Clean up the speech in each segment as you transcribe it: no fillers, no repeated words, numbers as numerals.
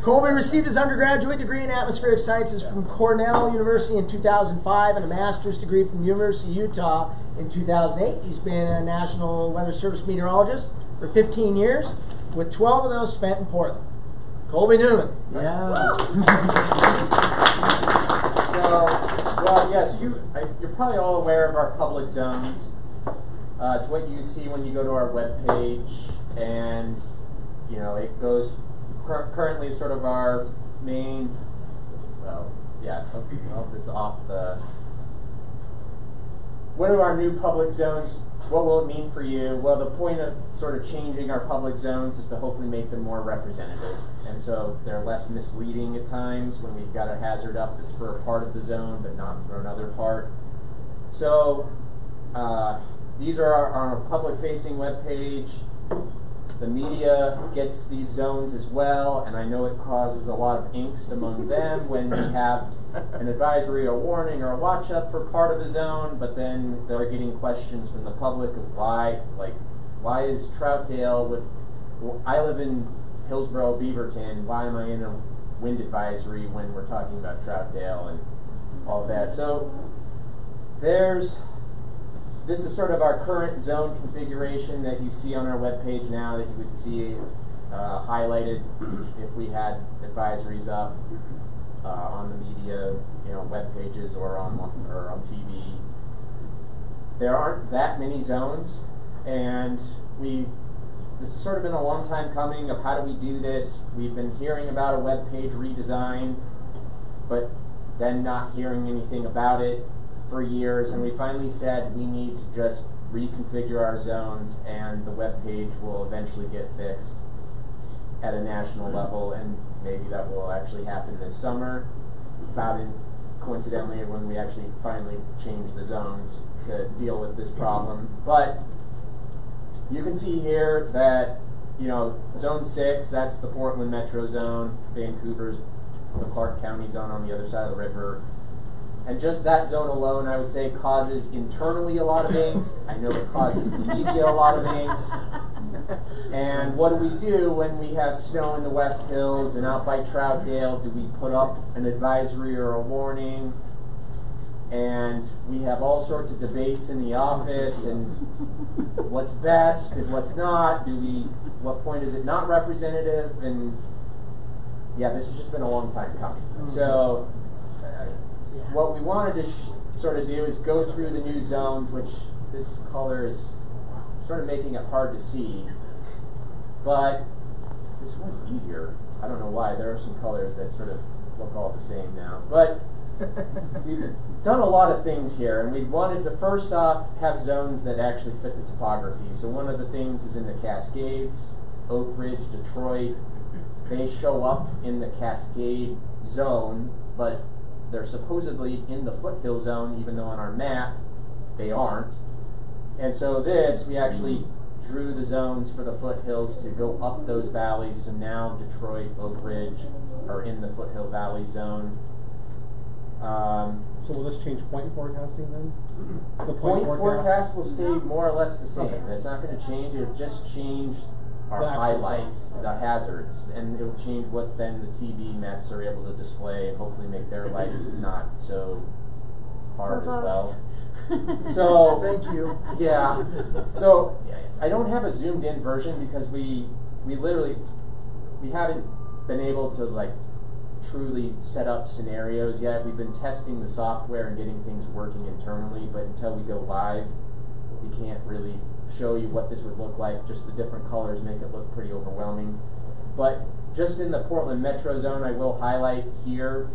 Colby received his undergraduate degree in atmospheric sciences from Cornell University in 2005 and a master's degree from the University of Utah in 2008. He's been a National Weather Service meteorologist for 15 years, with 12 of those spent in Portland. Colby Newman. Yeah. So, well, yes, you're probably all aware of our public zones. It's what you see when you go to our webpage, and you know it goes. Currently, sort of our main. Well, yeah. Well, it's off the. What are our new public zones? What will it mean for you? Well, the point of sort of changing our public zones is to hopefully make them more representative. And so they're less misleading at times when we've got a hazard up that's for a part of the zone but not for another part. So these are on our public-facing webpage. The media gets these zones as well, and I know it causes a lot of angst among them when we have an advisory or warning or a watch up for part of the zone, but then they're getting questions from the public of why is Troutdale with, I live in Hillsborough, Beaverton, why am I in a wind advisory when we're talking about Troutdale and all of that. So this is sort of our current zone configuration that you see on our webpage now that you would see highlighted if we had advisories up on the media, web pages or on TV. There aren't that many zones, and this has sort of been a long time coming of how do we do this. We've been hearing about a web page redesign, but then not hearing anything about it for years, and we finally said we need to just reconfigure our zones, and the web page will eventually get fixed at a national level, and maybe that will actually happen this summer, coincidentally when we actually finally change the zones to deal with this problem. But you can see here that Zone 6, that's the Portland Metro Zone, Vancouver's the Clark County Zone on the other side of the river. And just that zone alone, I would say, causes internally a lot of angst. I know it causes the media a lot of angst. And what do we do when we have snow in the West Hills and out by Troutdale? Do we put up an advisory or a warning? And we have all sorts of debates in the office and what's best and what's not. What point is it not representative? And yeah, this has just been a long time coming. So what we wanted to sort of do is go through the new zones, which this color is sort of making it hard to see. But this was easier. I don't know why. There are some colors that sort of look all the same now. But we've done a lot of things here, and we wanted to first off have zones that actually fit the topography. So one of the things is in the Cascades, Oak Ridge, Detroit. They show up in the Cascade zone, but they're supposedly in the foothill zone, even though on our map they aren't. And so we actually drew the zones for the foothills to go up those valleys. So now Detroit, Oak Ridge are in the foothill valley zone. So will this change point forecasting then? The point forecast will stay more or less the same. Okay. It's not going to change. It'll just change our highlights, the hazards, and it will change what then the TV Mets are able to display and hopefully make their life not so hard as well. So thank you. Yeah. So I don't have a zoomed in version because we haven't been able to truly set up scenarios yet. We've been testing the software and getting things working internally, but until we go live, we can't really show you what this would look like. Just the different colors make it look pretty overwhelming. But just in the Portland Metro Zone, I will highlight here,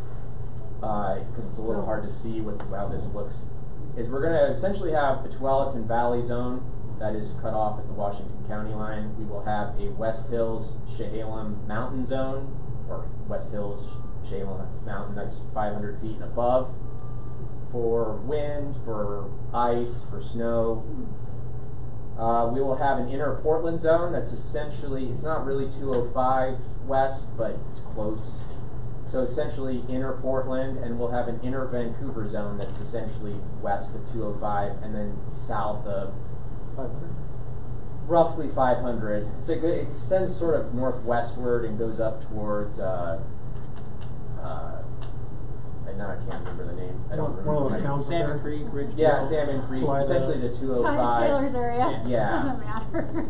because it's a little hard to see how this looks, is we're going to essentially have a Tualatin Valley Zone that is cut off at the Washington County line. We will have a West Hills Chehalem Mountain Zone, or West Hills Chehalem Mountain, that's 500 feet and above, for wind, for ice, for snow. We will have an inner Portland zone that's essentially, it's not really 205 west, but it's close. So essentially inner Portland, and we'll have an inner Vancouver zone that's essentially west of 205 and then south of 500. roughly 500. It extends sort of northwestward and goes up towards. And now I can't remember the name. I don't remember. One of those towns. Salmon Creek, Ridgeville. Yeah, Salmon Creek. Essentially the 205. Taylor's area. Yeah. Doesn't matter.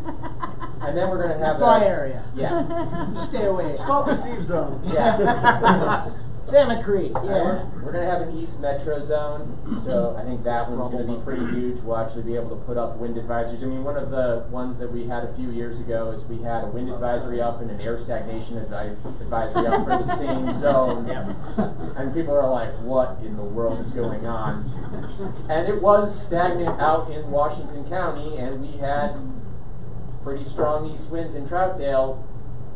And then we're going to have That's my area. Yeah. Stay away. Stop the Steve zone. Yeah. Salmon Creek. Yeah. Yeah. We're going to have an East Metro zone, so I think that one's going to be pretty huge. We'll actually be able to put up wind advisories. I mean, one of the ones that we had a few years ago is we had a wind advisory up and an air stagnation advisory up for the same zone. And people are like, what in the world is going on? And it was stagnant out in Washington County, and we had pretty strong east winds in Troutdale.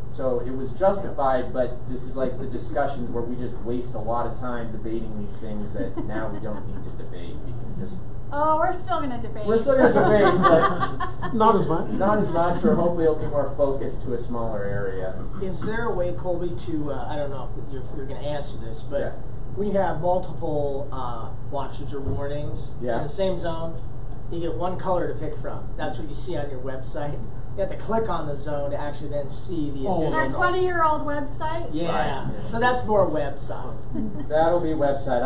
So it was justified, but this is like the discussions where we just waste a lot of time debating these things that now we don't need to debate. We can just... Oh, we're still going to debate. We're still going to debate, but... Not as much. Not as much, or hopefully it'll be more focused to a smaller area. Is there a way, Colby, to, I don't know if you're going to answer this, but Yeah. when you have multiple watches or warnings in the same zone, you get one color to pick from. That's what you see on your website. You have to click on the zone to actually then see the additional. That 20-year-old website? Yeah. Right. So that's more website. That'll be website.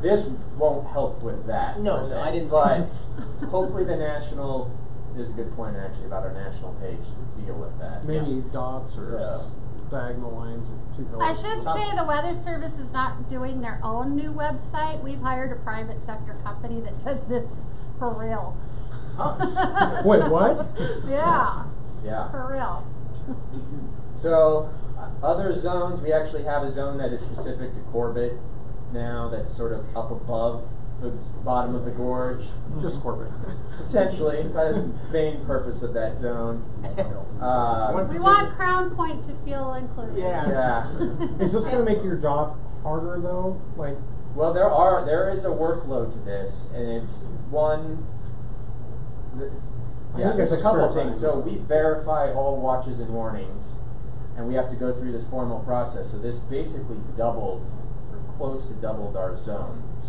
This won't help with that. No, per se. I didn't But think hopefully there's a good point actually about our national page to deal with that. Maybe dots or diagonal lines or two colors. I should say the Weather Service is not doing their own new website. We've hired a private sector company that does this for real. Wait, what? Yeah. Yeah. For real. So, other zones, we actually have a zone that is specific to Corbett now that's sort of up above the bottom of the gorge. Just Corbett. Essentially, that is the main purpose of that zone. We want Crown Point to feel included. Yeah. Is this going to make your job harder though? Like, Well, there is a workload to this, and it's one. Yeah, there's a couple of things. So we verify all watches and warnings, and we have to go through this formal process. So this basically doubled, or close to doubled, our zones.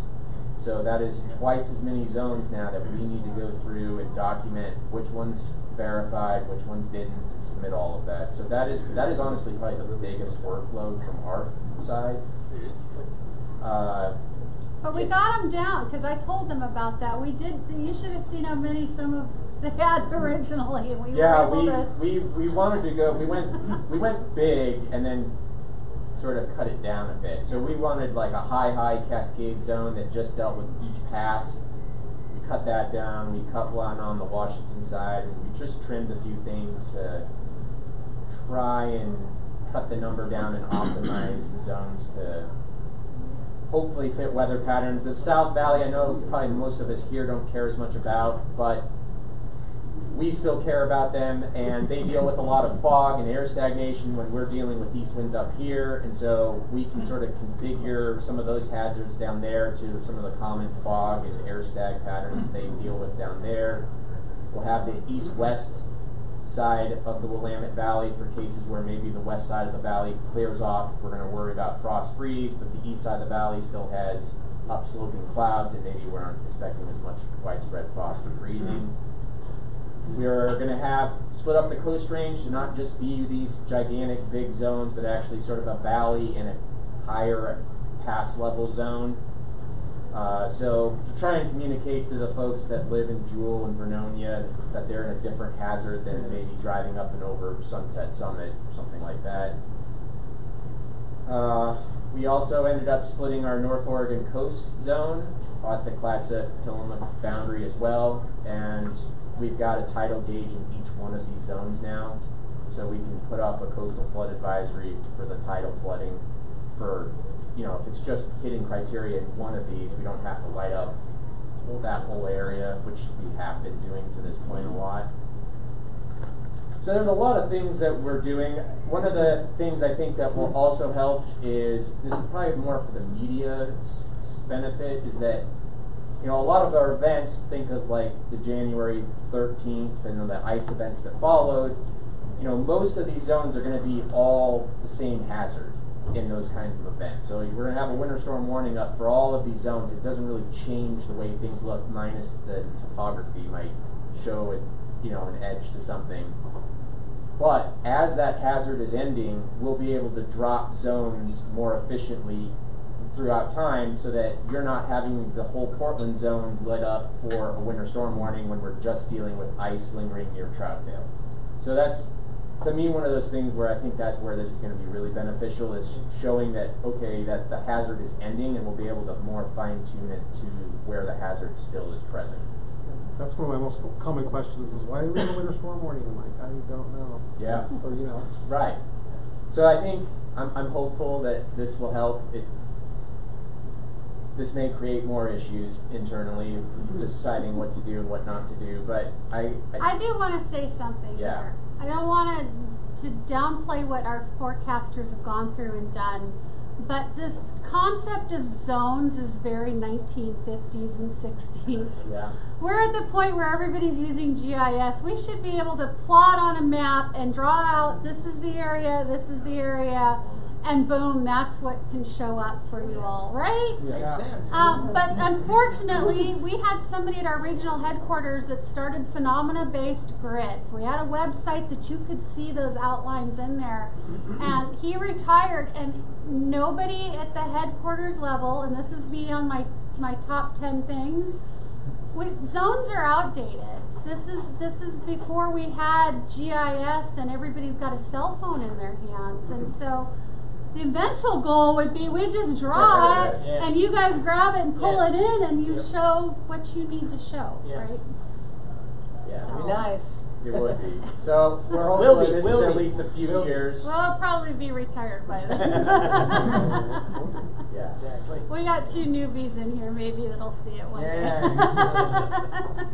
So that is twice as many zones now that we need to go through and document which ones verified, which ones didn't, and submit all of that. So that is honestly probably the biggest workload from our side. Seriously. But we got them down because I told them about that. We did. You should have seen how many some of they had originally, and we were able to. we wanted to go. We went big and then sort of cut it down a bit. So we wanted like a high cascade zone that just dealt with each pass. We cut that down. We cut one on the Washington side, and we just trimmed a few things to try and cut the number down and optimize the zones to hopefully fit weather patterns. The South Valley, I know probably most of us here don't care as much about, but we still care about them, and they deal with a lot of fog and air stagnation when we're dealing with east winds up here, and so we can sort of configure some of those hazards down there to some of the common fog and air stag patterns that they deal with down there. We'll have the east-west side of the Willamette Valley for cases where maybe the west side of the valley clears off. We're going to worry about frost freeze, but the east side of the valley still has upsloping clouds, and maybe we aren't expecting as much widespread frost or freezing. We're going to have split up the coast range to not just be these gigantic big zones, but actually sort of a valley and a higher pass level zone. So to try and communicate to the folks that live in Jewel and Vernonia that they're in a different hazard than maybe driving up and over Sunset Summit or something like that. We also ended up splitting our North Oregon coast zone at the Clatsop-Tillamook boundary as well, and we've got a tidal gauge in each one of these zones now, so we can put up a coastal flood advisory for the tidal flooding for, if it's just hitting criteria in one of these, we don't have to light up that whole area, which we have been doing to this point a lot. So there's a lot of things that we're doing. One of the things I think that will also help is, this is probably more for the media benefit, is that a lot of our events, think of like the January 13th and the ice events that followed, most of these zones are going to be all the same hazard in those kinds of events. So we're going to have a winter storm warning up for all of these zones. It doesn't really change the way things look, minus the topography might show it an edge to something. But as that hazard is ending, we'll be able to drop zones more efficiently throughout time so that you're not having the whole Portland zone lit up for a winter storm warning when we're just dealing with ice lingering near trout tail. So that's, to me, one of those things where I think that's where this is going to be really beneficial, is showing that, okay, that the hazard is ending, and we'll be able to more fine-tune it to where the hazard still is present. That's one of my most common questions is, why do we have a winter storm warning? I'm like, I don't know. Yeah. Or, Right. So I think I'm hopeful that this will help. This may create more issues internally, deciding what to do and what not to do. But I do want to say something here. I don't want to downplay what our forecasters have gone through and done, but the concept of zones is very 1950s and 60s. Yeah. We're at the point where everybody's using GIS. We should be able to plot on a map and draw out, this is the area, and boom, that's what can show up for you all, right? Makes sense. But unfortunately, we had somebody at our regional headquarters that started phenomena-based grids. We had a website that you could see those outlines in there. And he retired, and nobody at the headquarters level, and this is me on my top 10 things, zones are outdated. This is before we had GIS and everybody's got a cell phone in their hands. And so the eventual goal would be we just draw it and you guys grab it and pull it in and you show what you need to show, right? Yeah, So. it'd be nice. It would be. So we're hopeful that this is at least a few years. Well, I'll probably be retired by then. Yeah. Exactly. We got 2 newbies in here, maybe that'll see it one day.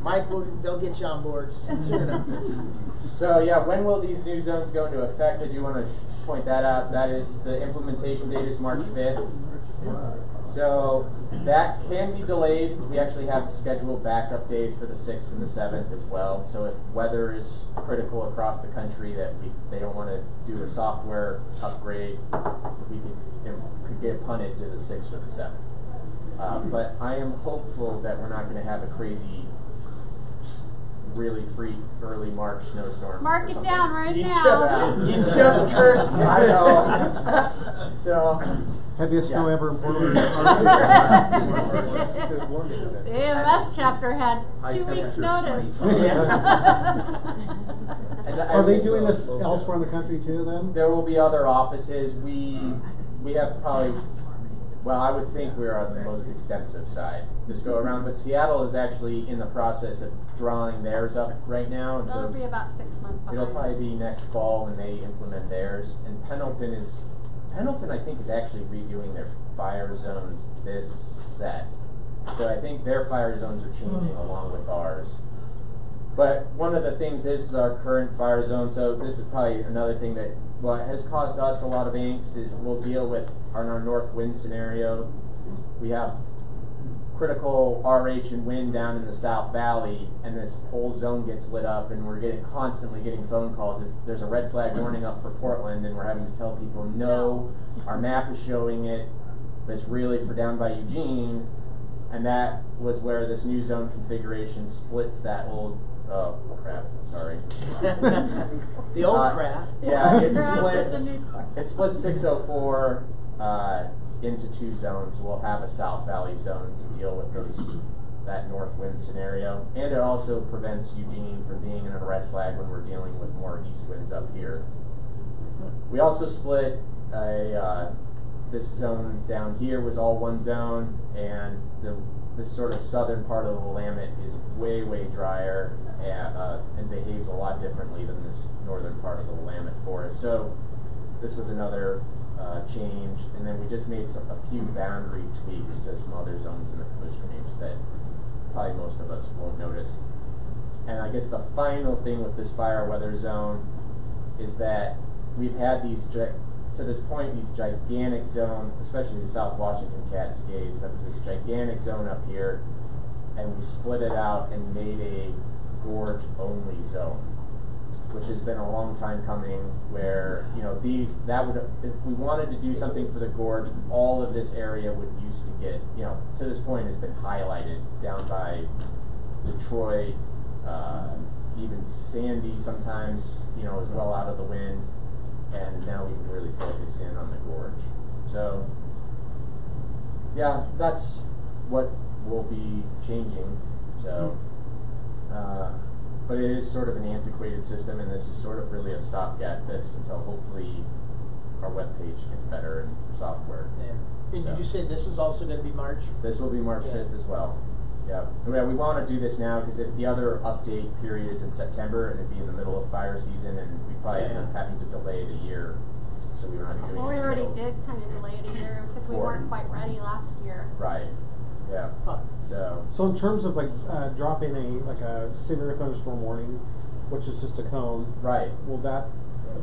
Mike, they'll get you on board soon enough. So yeah, when will these new zones go into effect? I do want to point that out. That is, the implementation date is March 5th. So that can be delayed. We actually have scheduled backup days for the 6th and the 7th as well. So if weather is critical across the country that they don't want to do a software upgrade, could get punted to the 6th or the 7th. But I am hopeful that we're not going to have a crazy, really freak early March snowstorm. Mark it down right You now. You just cursed it. I know. So. Heaviest snow ever in Portland. The AMS chapter had 2 weeks notice. Are they doing this elsewhere in the country too then? There will be other offices. We have probably, well, I would think we're on the most extensive side this go around, but Seattle is actually in the process of drawing theirs up right now. And That'll so be about 6 months behind. it'll probably be next fall when they implement theirs. And Pendleton, I think, is actually redoing their fire zones this set. So I think their fire zones are changing along with ours. But one of the things is our current fire zone, so this is probably another thing that has caused us a lot of angst, is we'll deal with our north wind scenario. We have critical RH and wind down in the South Valley, and this whole zone gets lit up, and we're constantly getting phone calls. There's a red flag warning up for Portland, and we're having to tell people, no, our map is showing it, but it's really for down by Eugene. And that was where this new zone configuration splits that old, oh crap, sorry. The old crap. Yeah, it splits 604 into 2 zones. So we'll have a South Valley zone to deal with that north wind scenario. And it also prevents Eugene from being in a red flag when we're dealing with more east winds up here. We also split this zone down here was all one zone, and this sort of southern part of the Willamette is way, way drier and behaves a lot differently than this northern part of the Willamette forest. So this was another change, and then we just made a few boundary tweaks to some other zones in the coast range that probably most of us won't notice. And I guess the final thing with this fire weather zone is that we've had these, to this point, these gigantic zones, especially the South Washington Cascades. That was this gigantic zone up here, and we split it out and made a gorge-only zone, which has been a long time coming. Where if we wanted to do something for the gorge, all of this area would used to get, to this point, has been highlighted down by Detroit, even sandy sometimes, you know, as well out of the wind, and now we can really focus in on the gorge. So, yeah, that's what will be changing. So, but it is sort of an antiquated system, and this is sort of really a stopgap fix until hopefully our webpage gets better and software. Yeah. And So. did you say this was also going to be March? This will be March 5th as well. Yeah. We want to do this now because if the other update period is in September, it'd be in the middle of fire season, and we probably end up having to delay it a year. So we were not doing it. Well, we already until- did kind of delay it a year because we Four. weren't quite ready last year. Right. Yeah. Huh. So in terms of like dropping a severe thunderstorm warning, which is just a cone, right. will that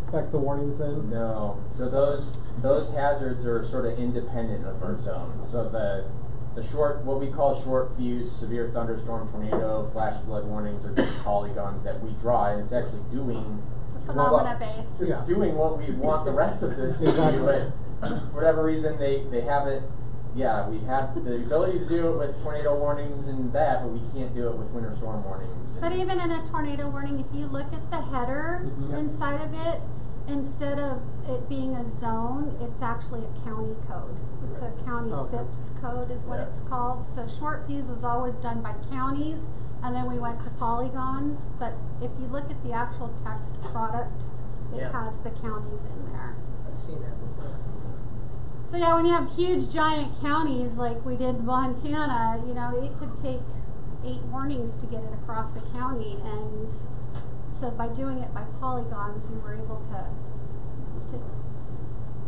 affect the warnings then? No. So those hazards are sort of independent of our zone. So the short, what we call short fuse, severe thunderstorm, tornado, flash flood warnings are just polygons that we draw, and it's actually doing Phenomena based. It's Yeah. doing what we want the rest of this to do, Exactly. but for whatever reason they have it. Yeah, we have the ability to do it with tornado warnings and that, but we can't do it with winter storm warnings. But even in a tornado warning, if you look at the header inside of it, instead of it being a zone, it's actually a county code. It's a county FIPS code is what it's called. So short fuse was always done by counties, and then we went to polygons. But if you look at the actual text product, it has the counties in there. I've seen that before. So yeah, when you have huge giant counties like we did Montana, you know, it could take 8 warnings to get it across a county, and so by doing it by polygons, we were able to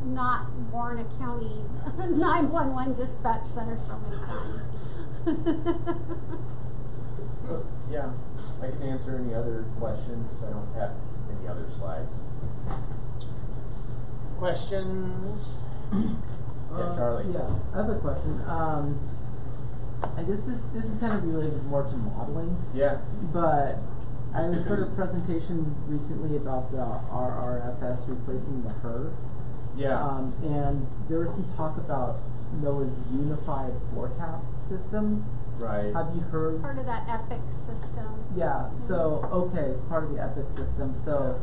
not warn a county 911 dispatch center so many times. So yeah, I can answer any other questions. I don't have any other slides. Questions? Yeah, Charlie. Yeah, I have a question. I guess this is kind of related more to modeling, Yeah. but I heard a presentation recently about the RRFS replacing the HER. Yeah. And there was some talk about NOAA's unified forecast system. Right. Have you heard? Part of that EPIC system. Yeah, so, okay, it's part of the EPIC system. So,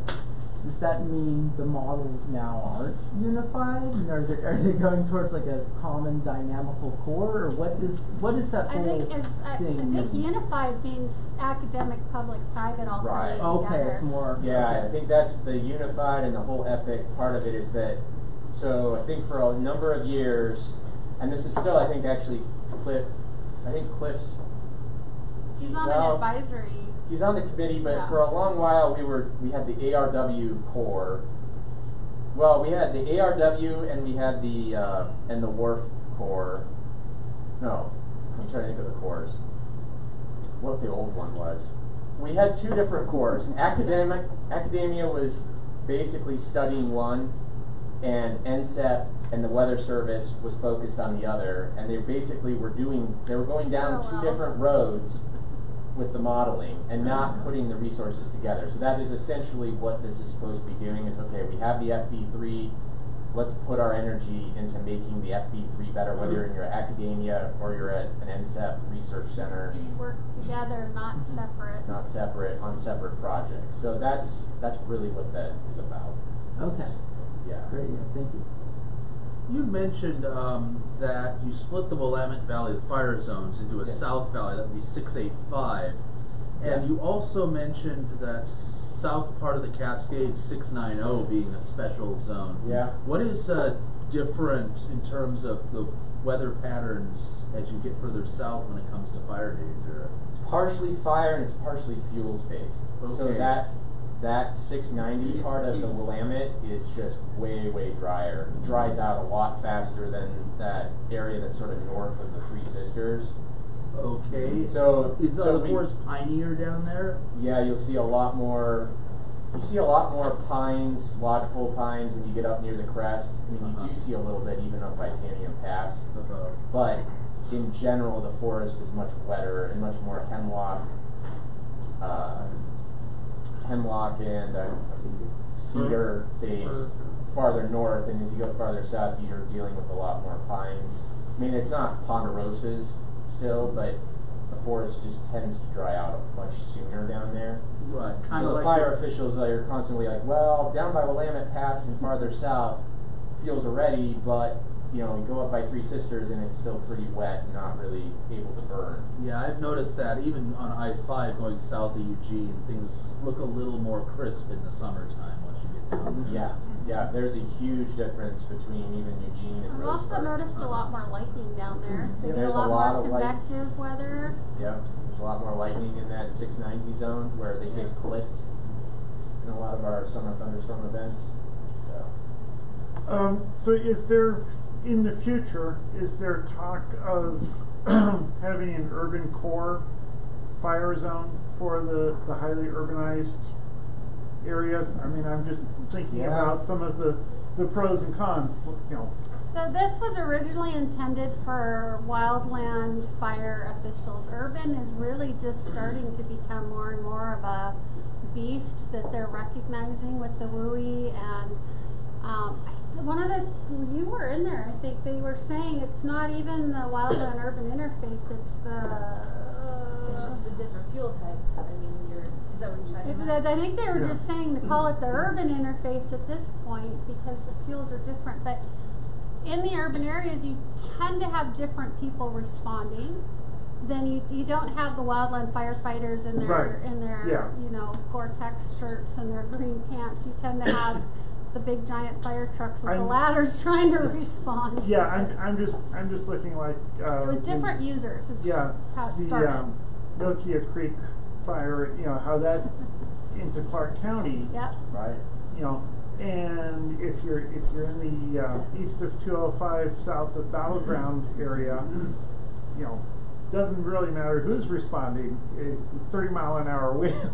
does that mean the models now aren't unified? And are they going towards like a common dynamical core? Or what is that I whole think I thing? think unified means academic, public, private all Right. coming Okay, together. it's more. Yeah, okay. I think that's the unified and the whole epic part of it is that, so I think for a number of years, and this is still, I think, actually Cliff's, He's on well, an advisory. he's on the committee, but Yeah. for a long while we had the ARW core. Well, we had the ARW and we had the WRF core. No, I'm trying to think of the cores. What the old one was. We had 2 different cores. Academia was basically studying one, and NCEP and the Weather Service was focused on the other, and they basically were going down 2 different roads with the modeling and not putting the resources together. So that is essentially what this is supposed to be doing is, okay, we have the FV3, let's put our energy into making the FV3 better, whether you're in your academia or you're at an NCEP research center. Work together, not separate. Not separate, on separate projects. So that's really what that is about. Okay. Yeah. Great, yeah, thank you. You mentioned that you split the Willamette Valley fire zones into a south valley, that would be 685. And you also mentioned that south part of the Cascade 690 being a special zone. Yeah. What is different in terms of the weather patterns as you get further south when it comes to fire danger? It's partially fire and it's partially fuels based. So Okay. that 690 part of the Willamette is just way drier. It dries out a lot faster than that area that's sort of north of the Three Sisters. Okay. So Is so the forest pinier down there? yeah, you'll see a lot more. You see a lot more pines, lodgepole pines, when you get up near the crest. I mean, you do see a little bit even up by Santiam Pass, but in general, the forest is much wetter and much more hemlock and cedar based farther north, and as you go farther south, you're dealing with a lot more pines. I mean, it's not ponderosas still, but the forest just tends to dry out much sooner down there. Right. Kind So of the fire officials are constantly like, well, down by Willamette Pass and farther south, fuels are ready, but you go up by Three Sisters and it's still pretty wet and not really able to burn. Yeah, I've noticed that even on I-5 going south of Eugene, things look a little more crisp in the summertime once you get down there. Yeah, there's a huge difference between even Eugene and I've also Roseburg. noticed a lot more lightning down there. They get There's a lot more of light. convective weather. Yep, there's a lot more lightning in that 690 zone where they get clipped in a lot of our summer thunderstorm events. So is there, in the future, is there talk of having an urban core fire zone for the highly urbanized areas? I mean, I'm just thinking about some of the pros and cons, So this was originally intended for wildland fire officials. Urban is really just starting to become more and more of a beast that they're recognizing with the WUI, and you were in there, I think they were saying it's not even the wildland urban interface, it's just a different fuel type. I mean, is that what you're talking about? I think they were just saying to call it the urban interface at this point because the fuels are different. But in the urban areas, you tend to have different people responding. Then you don't have the wildland firefighters in their Gore-Tex shirts and their green pants. You tend to have the big giant fire trucks with the ladders trying to respond. Yeah, I'm just looking like it was different users. How it started. Nokia Creek fire, how that into Clark County. Yep. Right. And if you're in the east of 205, south of Battleground area, doesn't really matter who's responding. 30-mile-an-hour wind.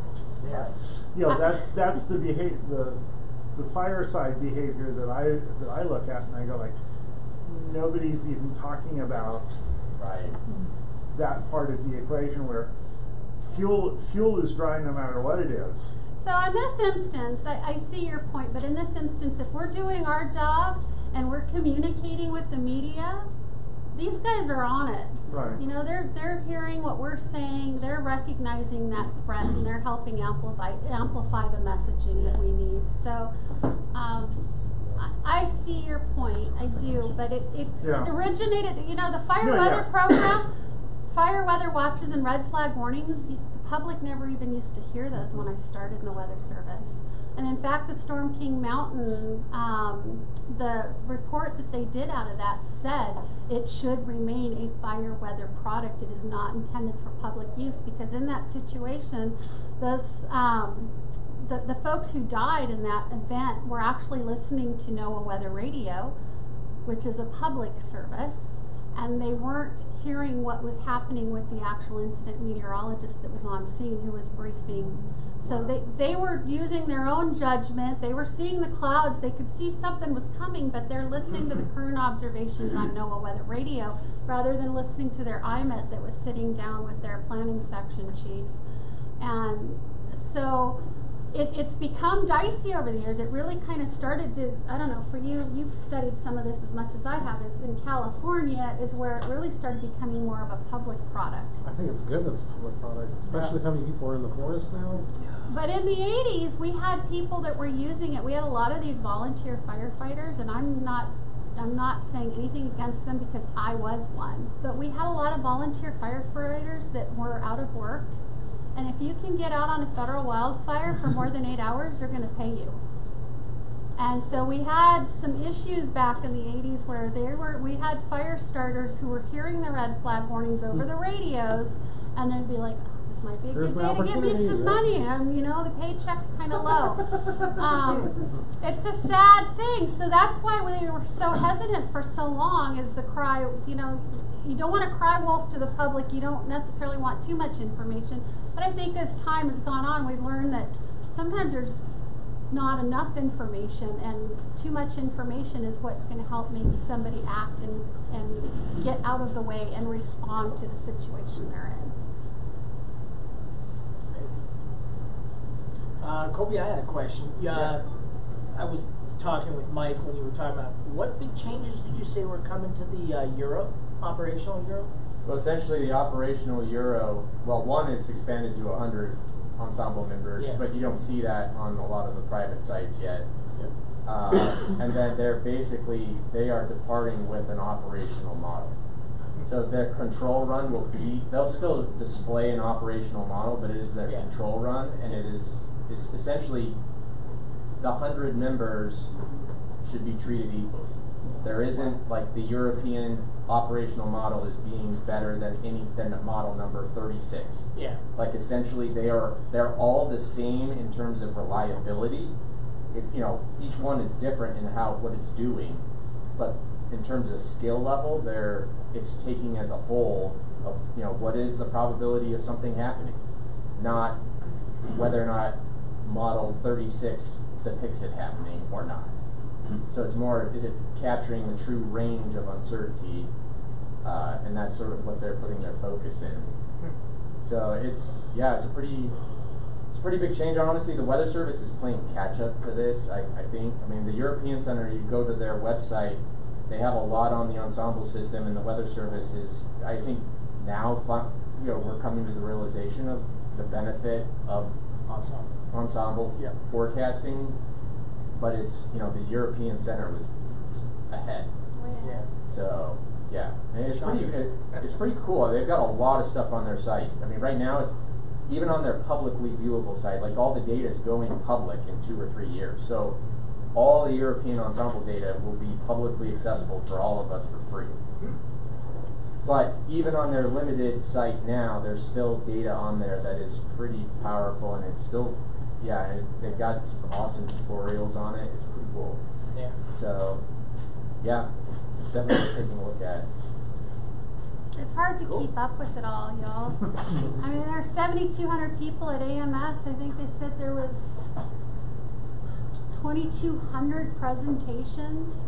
Yeah. That's the behavior, the fireside behavior that I look at, and I go like, nobody's even talking about that part of the equation where fuel is dry no matter what it is. So in this instance, I see your point, but in this instance, if we're doing our job and we're communicating with the media, these guys are on it. Right. They're hearing what we're saying, they're recognizing that threat, and they're helping amplify the messaging that we need. So I see your point, I do, but it originated, the fire weather program, fire weather watches and red flag warnings, the public never even used to hear those when I started in the Weather Service. And in fact, the Storm King Mountain, the report that they did out of that said it should remain a fire weather product. It is not intended for public use because in that situation, those the folks who died in that event were actually listening to NOAA Weather Radio, which is a public service, and they weren't hearing what was happening with the actual incident meteorologist that was on scene who was briefing. So they were using their own judgment. They were seeing the clouds. They could see something was coming, but they're listening to the current observations on NOAA Weather Radio rather than listening to their IMET that was sitting down with their planning section chief. And so it's become dicey over the years. It really kind of started to, I don't know, for you, you've studied some of this as much as I have, is in California is where it really started becoming more of a public product. I think it's good that it's a public product, especially with how many people are in the forest now. But in the 80s, we had people that were using it. We had a lot of these volunteer firefighters, and I'm not saying anything against them because I was one. But we had a lot of volunteer firefighters that were out of work. And if you can get out on a federal wildfire for more than 8 hours, they're going to pay you. And so we had some issues back in the 80s where we had fire starters who were hearing the red flag warnings over the radios, and they'd be like, this might be a good day to give me some money, and the paycheck's kind of low. It's a sad thing. So that's why we were so hesitant for so long is the cry, you don't want to cry wolf to the public. You don't necessarily want too much information. But I think as time has gone on, we've learned that sometimes there's not enough information, and too much information is what's going to help make somebody act and get out of the way and respond to the situation they're in. Kobe, I had a question. I was talking with Mike when you were talking about what big changes did you say were coming to the Europe, operational Europe? Well, essentially, the operational euro. Well, one, it's expanded to 100 ensemble members, Yeah. but you don't see that on a lot of the private sites yet. And then they are departing with an operational model. So their control run will be, they'll still display an operational model, but it is their control run, and it's essentially the 100 members should be treated equally. There isn't, like, the European operational model is being better than the model number 36. Yeah. Like, essentially they're all the same in terms of reliability. Each one is different in what it's doing, but in terms of skill level, it's taking as a whole of what is the probability of something happening, not whether or not model 36 depicts it happening or not. So it's more, is it capturing the true range of uncertainty, and that's sort of what they're putting their focus in. So it's a pretty big change. Honestly, the Weather Service is playing catch up to this. I think. I mean, the European Center. You go to their website, they have a lot on the ensemble system, and the Weather Service is. I think now, we're coming to the realization of the benefit of ensemble forecasting. But it's the European Center was ahead. Yeah. So and it's pretty cool. They've got a lot of stuff on their site. I mean, right now it's even on their publicly viewable site. Like, all the data is going public in 2 or 3 years. So all the European ensemble data will be publicly accessible for all of us for free. But even on their limited site now, there's still data on there that is pretty powerful, and it's still. Yeah, and they've got some awesome tutorials on it. It's pretty cool. Yeah. So, it's definitely taking a look at. It's hard to keep up with it all, y'all. I mean, there are 7,200 people at AMS. I think they said there was 2,200 presentations.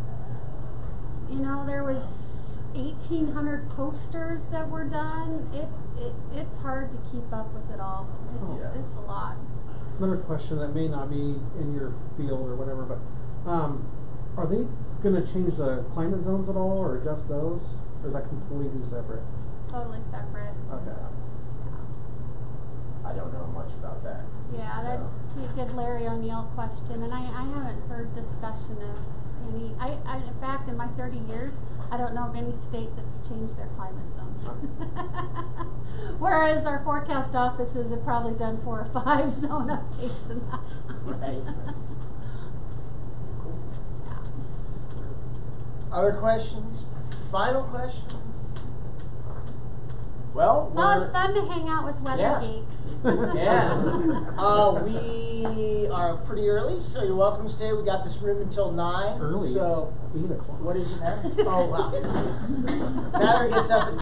There was 1,800 posters that were done. It's hard to keep up with it all. It's a lot. Another question that may not be in your field or whatever, but are they going to change the climate zones at all, or adjust those, or is that completely separate? Totally separate. Okay. I don't know much about that. Yeah, that'd be a good Larry O'Neill question, and I haven't heard discussion of any. In fact, in my 30 years, I don't know of any state that's changed their climate zones. Whereas our forecast offices have probably done 4 or 5 zone updates in that time. Right. Other questions? Final questions? Well, it's fun to hang out with weather geeks. We are pretty early, so you're welcome to stay. We got this room until 9. Early. So, It's 8 o'clock. what is it now? Oh, wow. Tyler gets up at